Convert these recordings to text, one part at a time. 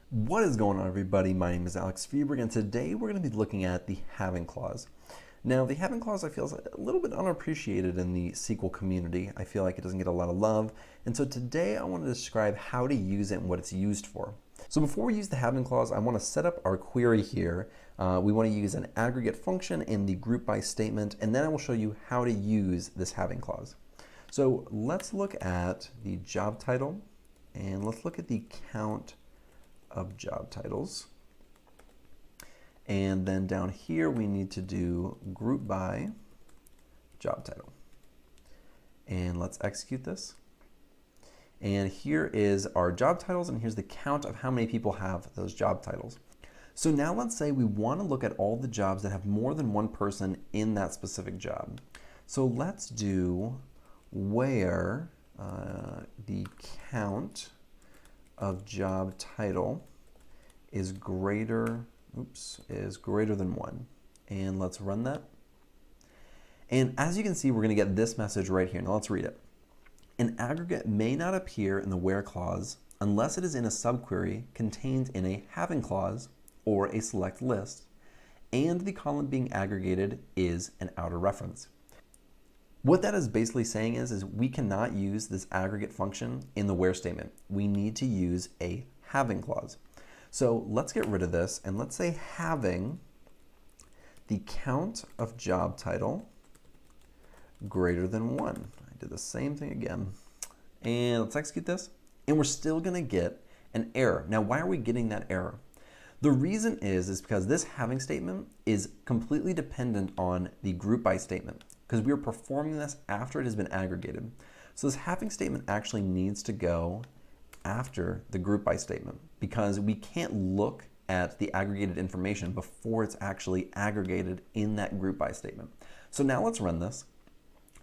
What is going on, everybody? My name is Alex Fieberg, and today we're going to be looking at the having clause. Now, the having clause I feel is a little bit unappreciated in the SQL community. I feel like it doesn't get a lot of love, and so today I want to describe how to use it and what it's used for. So before we use the having clause, I want to set up our query here. We want to use an aggregate function in the group by statement, and then I will show you how to use this having clause. So let's look at the job title, and let's look at the count of job titles. And then down here we need to do group by job title. And let's execute this. And here is our job titles, and here's the count of how many people have those job titles. So now let's say we want to look at all the jobs that have more than one person in that specific job. So let's do where the count of job title is greater than 1. And let's run that. And as you can see, we're going to get this message right here. Now let's read it. An aggregate may not appear in the where clause unless it is in a subquery contained in a having clause or a select list, and the column being aggregated is an outer reference. What that is basically saying is we cannot use this aggregate function in the where statement. We need to use a having clause. So let's get rid of this, and let's say having the count of job title greater than 1. I did the same thing again. And let's execute this, and we're still going to get an error. Now, why are we getting that error? The reason is because this having statement is completely dependent on the group by statement, because we are performing this after it has been aggregated. So this having statement actually needs to go after the group by statement, because we can't look at the aggregated information before it's actually aggregated in that group by statement. So now let's run this,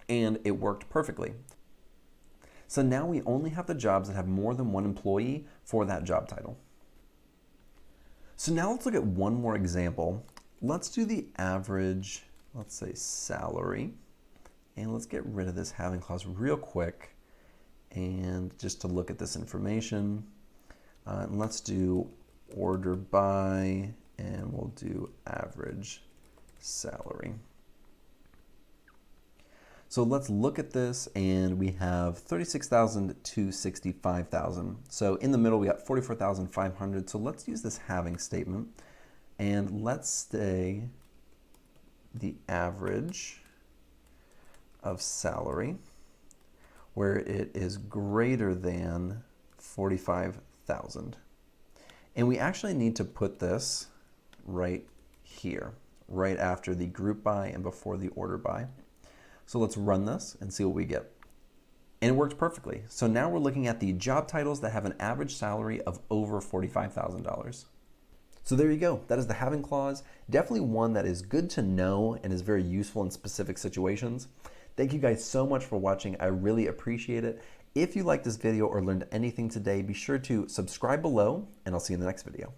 and it worked perfectly. So now we only have the jobs that have more than one employee for that job title. So now let's look at one more example. Let's do the average, let's say salary, and let's get rid of this having clause real quick, and just to look at this information. And let's do order by, and we'll do average salary. So let's look at this, and we have 36,000 to 65,000. So in the middle we got 44,500. So let's use this having statement, and let's say the average of salary where it is greater than 45,000. And we actually need to put this right here, right after the group by and before the order by. So let's run this and see what we get. And it worked perfectly. So now we're looking at the job titles that have an average salary of over $45,000. So there you go. That is the having clause. Definitely one that is good to know and is very useful in specific situations. Thank you guys so much for watching. I really appreciate it. If you liked this video or learned anything today, be sure to subscribe below, and I'll see you in the next video.